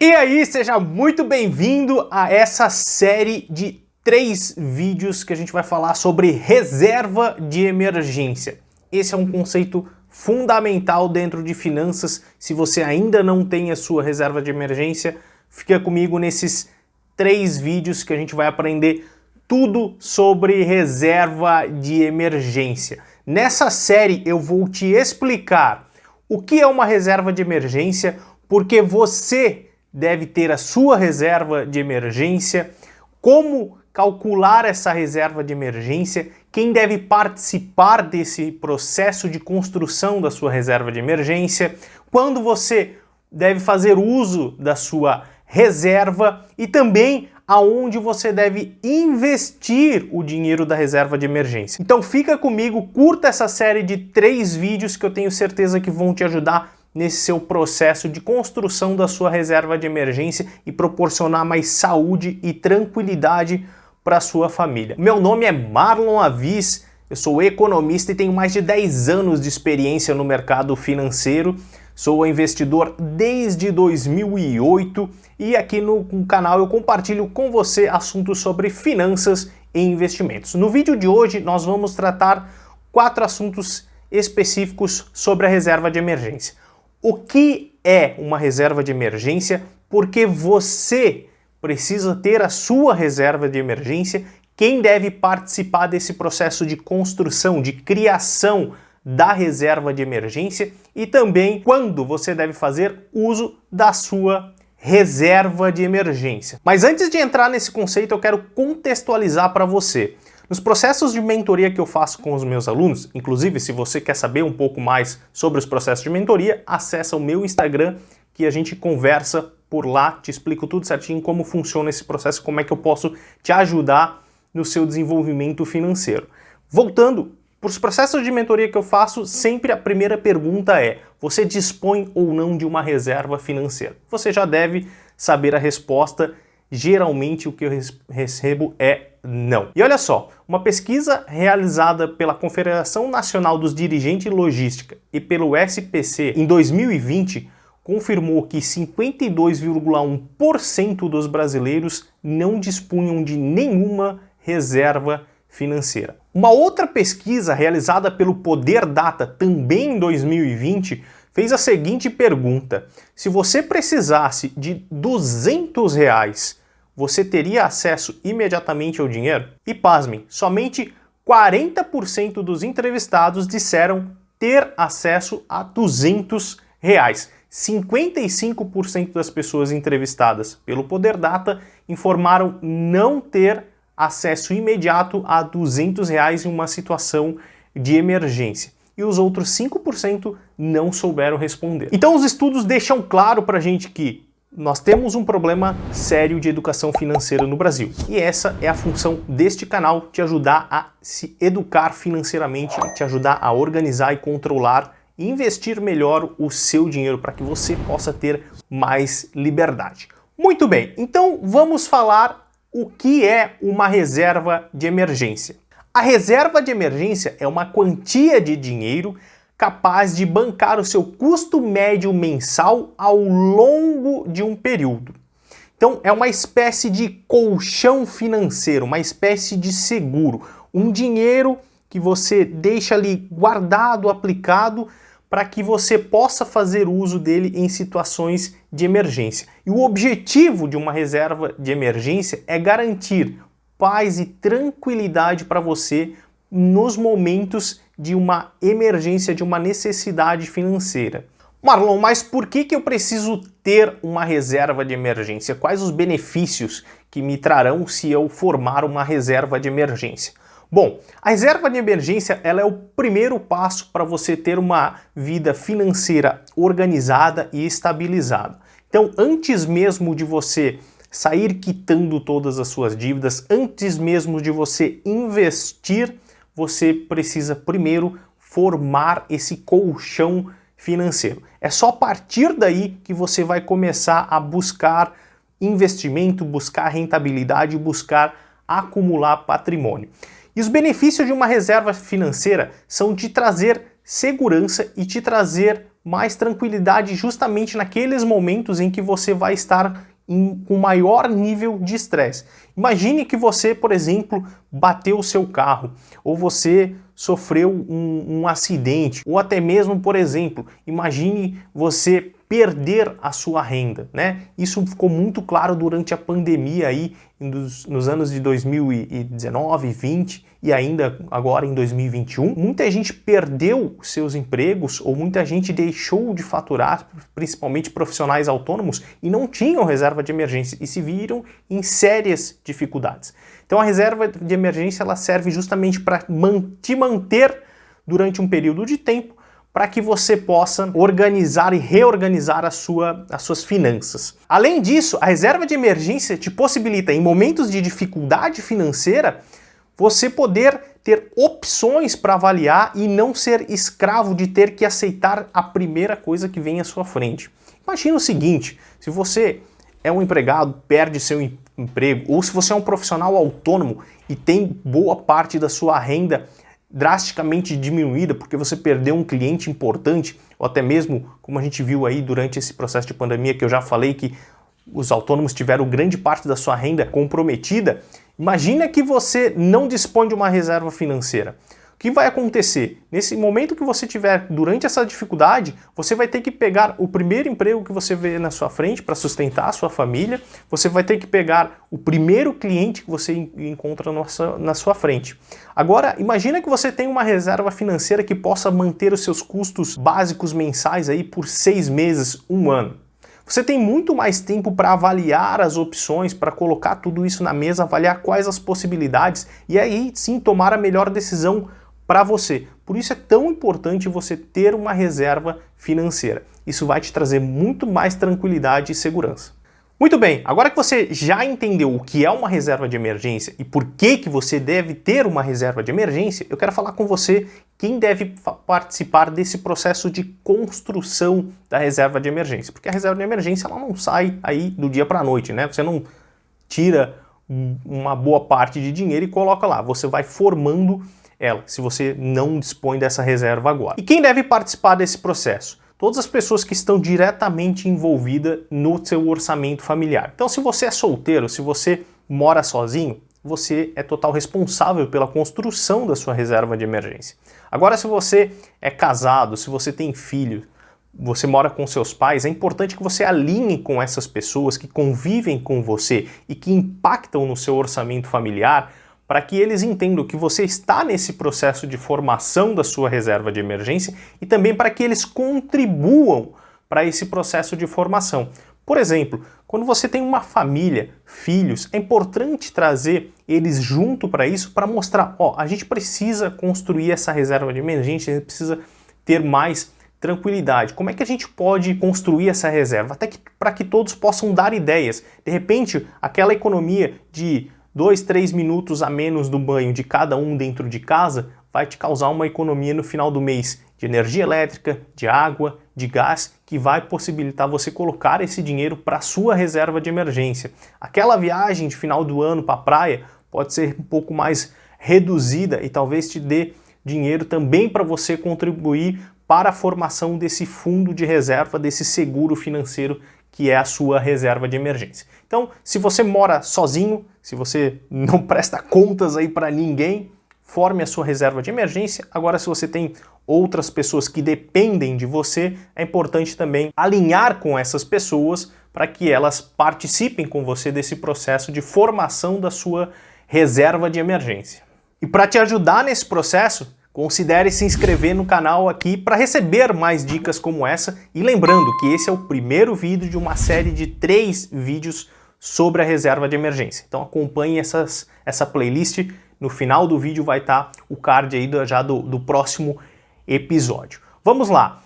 E aí, seja muito bem-vindo a essa série de 3 vídeos que a gente vai falar sobre reserva de emergência. Esse é um conceito fundamental dentro de finanças. Se você ainda não tem a sua reserva de emergência, fica comigo nesses 3 vídeos que a gente vai aprender tudo sobre reserva de emergência. Nessa série eu vou te explicar o que é uma reserva de emergência, porque você deve ter a sua reserva de emergência, como calcular essa reserva de emergência, quem deve participar desse processo de construção da sua reserva de emergência, quando você deve fazer uso da sua reserva e também aonde você deve investir o dinheiro da reserva de emergência. Então fica comigo, curta essa série de 3 vídeos que eu tenho certeza que vão te ajudar nesse seu processo de construção da sua reserva de emergência e proporcionar mais saúde e tranquilidade para a sua família. Meu nome é Marlon Avis, eu sou economista e tenho mais de 10 anos de experiência no mercado financeiro. Sou investidor desde 2008 e aqui no canal eu compartilho com você assuntos sobre finanças e investimentos. No vídeo de hoje nós vamos tratar 4 assuntos específicos sobre a reserva de emergência. O que é uma reserva de emergência? Porque você precisa ter a sua reserva de emergência, quem deve participar desse processo de construção, de criação da reserva de emergência e também quando você deve fazer uso da sua reserva de emergência. Mas antes de entrar nesse conceito, eu quero contextualizar para você. Nos processos de mentoria que eu faço com os meus alunos, inclusive se você quer saber um pouco mais sobre os processos de mentoria, acessa o meu Instagram que a gente conversa por lá, te explico tudo certinho como funciona esse processo, como é que eu posso te ajudar no seu desenvolvimento financeiro. Voltando para os processos de mentoria que eu faço, sempre a primeira pergunta é: você dispõe ou não de uma reserva financeira? Você já deve saber a resposta. Geralmente o que eu recebo é não. E olha só, uma pesquisa realizada pela Confederação Nacional dos Dirigentes de Logística e pelo SPC em 2020 confirmou que 52,1% dos brasileiros não dispunham de nenhuma reserva financeira. Uma outra pesquisa realizada pelo Poder Data também em 2020 fez a seguinte pergunta: se você precisasse de R$200, você teria acesso imediatamente ao dinheiro? E pasmem, somente 40% dos entrevistados disseram ter acesso a R$200. 55% das pessoas entrevistadas pelo Poder Data informaram não ter acesso imediato a R$200 em uma situação de emergência. E os outros 5% não souberam responder. Então os estudos deixam claro pra gente que nós temos um problema sério de educação financeira no Brasil. E essa é a função deste canal, te ajudar a se educar financeiramente, te ajudar a organizar e controlar e investir melhor o seu dinheiro para que você possa ter mais liberdade. Muito bem, então vamos falar o que é uma reserva de emergência. A reserva de emergência é uma quantia de dinheiro capaz de bancar o seu custo médio mensal ao longo de um período. Então é uma espécie de colchão financeiro, uma espécie de seguro, um dinheiro que você deixa ali guardado, aplicado, para que você possa fazer uso dele em situações de emergência. E o objetivo de uma reserva de emergência é garantir paz e tranquilidade para você nos momentos de uma emergência, de uma necessidade financeira. Marlon, mas por que eu preciso ter uma reserva de emergência? Quais os benefícios que me trarão se eu formar uma reserva de emergência? Bom, a reserva de emergência ela é o primeiro passo para você ter uma vida financeira organizada e estabilizada. Então, antes mesmo de você sair quitando todas as suas dívidas, antes mesmo de você investir, você precisa primeiro formar esse colchão financeiro. É só a partir daí que você vai começar a buscar investimento, buscar rentabilidade, buscar acumular patrimônio. E os benefícios de uma reserva financeira são de trazer segurança e te trazer mais tranquilidade justamente naqueles momentos em que você vai estar com maior nível de estresse. Imagine que você, por exemplo, bateu o seu carro, ou você sofreu um acidente, ou até mesmo, por exemplo, imagine você perder a sua renda, né? Isso ficou muito claro durante a pandemia aí nos anos de 2019, 20 e ainda agora em 2021. Muita gente perdeu seus empregos ou muita gente deixou de faturar, principalmente profissionais autônomos, e não tinham reserva de emergência e se viram em sérias dificuldades. Então a reserva de emergência ela serve justamente para te manter durante um período de tempo para que você possa organizar e reorganizar as suas finanças. Além disso, a reserva de emergência te possibilita, em momentos de dificuldade financeira, você poder ter opções para avaliar e não ser escravo de ter que aceitar a primeira coisa que vem à sua frente. Imagina o seguinte, se você é um empregado, perde seu emprego, ou se você é um profissional autônomo e tem boa parte da sua renda drasticamente diminuída porque você perdeu um cliente importante, ou até mesmo, como a gente viu aí durante esse processo de pandemia, que eu já falei que os autônomos tiveram grande parte da sua renda comprometida, imagina que você não dispõe de uma reserva financeira. O que vai acontecer? Nesse momento que você tiver durante essa dificuldade, você vai ter que pegar o primeiro emprego que você vê na sua frente para sustentar a sua família, você vai ter que pegar o primeiro cliente que você encontra na sua frente. Agora, imagina que você tem uma reserva financeira que possa manter os seus custos básicos mensais aí por 6 meses, 1 ano. Você tem muito mais tempo para avaliar as opções, para colocar tudo isso na mesa, avaliar quais as possibilidades e aí sim tomar a melhor decisão para você. Por isso é tão importante você ter uma reserva financeira. Isso vai te trazer muito mais tranquilidade e segurança. Muito bem, agora que você já entendeu o que é uma reserva de emergência e por que você deve ter uma reserva de emergência, eu quero falar com você quem deve participar desse processo de construção da reserva de emergência. Porque a reserva de emergência ela não sai aí do dia para a noite, né? Você não tira uma boa parte de dinheiro e coloca lá. Você vai formando ela, se você não dispõe dessa reserva agora. E quem deve participar desse processo? Todas as pessoas que estão diretamente envolvidas no seu orçamento familiar. Então, se você é solteiro, se você mora sozinho, você é total responsável pela construção da sua reserva de emergência. Agora, se você é casado, se você tem filho, você mora com seus pais, é importante que você alinhe com essas pessoas que convivem com você e que impactam no seu orçamento familiar, para que eles entendam que você está nesse processo de formação da sua reserva de emergência e também para que eles contribuam para esse processo de formação. Por exemplo, quando você tem uma família, filhos, é importante trazer eles junto para isso, para mostrar, a gente precisa construir essa reserva de emergência, a gente precisa ter mais tranquilidade. Como é que a gente pode construir essa reserva? Até para que todos possam dar ideias. De repente, aquela economia de 2, 3 minutos a menos do banho de cada um dentro de casa vai te causar uma economia no final do mês de energia elétrica, de água, de gás, que vai possibilitar você colocar esse dinheiro para a sua reserva de emergência. Aquela viagem de final do ano para a praia pode ser um pouco mais reduzida e talvez te dê dinheiro também para você contribuir para a formação desse fundo de reserva, desse seguro financeiro que é a sua reserva de emergência. Então, se você mora sozinho, se você não presta contas aí para ninguém, forme a sua reserva de emergência. Agora, se você tem outras pessoas que dependem de você, é importante também alinhar com essas pessoas para que elas participem com você desse processo de formação da sua reserva de emergência. E para te ajudar nesse processo, considere se inscrever no canal aqui para receber mais dicas como essa. E lembrando que esse é o primeiro vídeo de uma série de 3 vídeos sobre a reserva de emergência. Então acompanhe essa playlist. No final do vídeo vai estar o card aí já do próximo episódio. Vamos lá.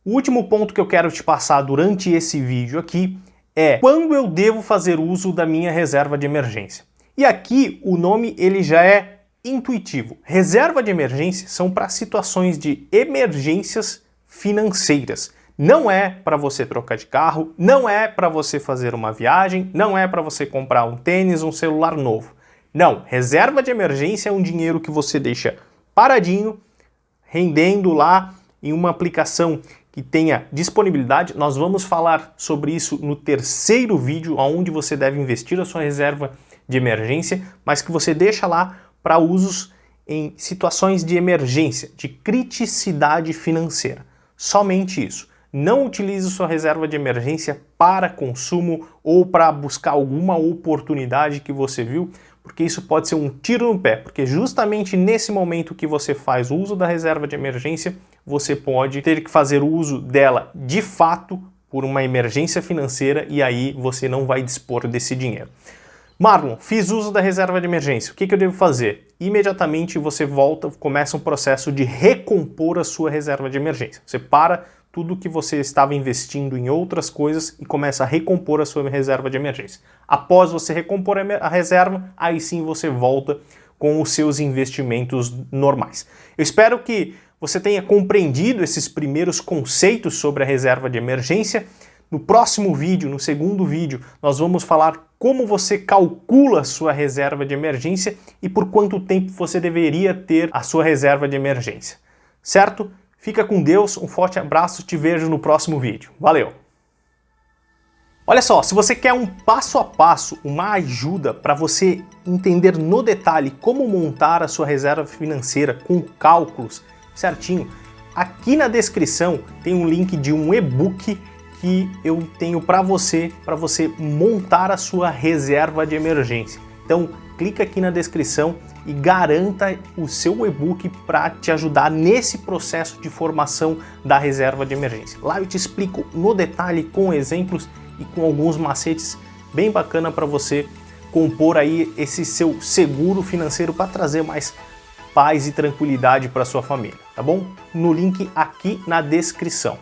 O último ponto que eu quero te passar durante esse vídeo aqui é quando eu devo fazer uso da minha reserva de emergência. E aqui o nome ele já é intuitivo. Reserva de emergência são para situações de emergências financeiras. Não é para você trocar de carro, não é para você fazer uma viagem, não é para você comprar um tênis, um celular novo. Não, reserva de emergência é um dinheiro que você deixa paradinho, rendendo lá em uma aplicação e tenha disponibilidade. Nós vamos falar sobre isso no terceiro vídeo, onde você deve investir a sua reserva de emergência, mas que você deixa lá para usos em situações de emergência, de criticidade financeira. Somente isso. Não utilize sua reserva de emergência para consumo ou para buscar alguma oportunidade que você viu, porque isso pode ser um tiro no pé, porque justamente nesse momento que você faz o uso da reserva de emergência, você pode ter que fazer uso dela de fato por uma emergência financeira e aí você não vai dispor desse dinheiro. Marlon, fiz uso da reserva de emergência, o que eu devo fazer? Imediatamente você volta, começa um processo de recompor a sua reserva de emergência. Você para tudo que você estava investindo em outras coisas e começa a recompor a sua reserva de emergência. Após você recompor a reserva, aí sim você volta com os seus investimentos normais. Eu espero que você tenha compreendido esses primeiros conceitos sobre a reserva de emergência. No próximo vídeo, no segundo vídeo, nós vamos falar como você calcula a sua reserva de emergência e por quanto tempo você deveria ter a sua reserva de emergência. Certo? Fica com Deus, um forte abraço, te vejo no próximo vídeo. Valeu! Olha só, se você quer um passo a passo, uma ajuda para você entender no detalhe como montar a sua reserva financeira com cálculos certinho, aqui na descrição tem um link de um e-book que eu tenho para você montar a sua reserva de emergência. Então, clica aqui na descrição e garanta o seu e-book para te ajudar nesse processo de formação da reserva de emergência. Lá eu te explico no detalhe com exemplos e com alguns macetes bem bacana para você compor aí esse seu seguro financeiro para trazer mais paz e tranquilidade para sua família, tá bom? No link aqui na descrição.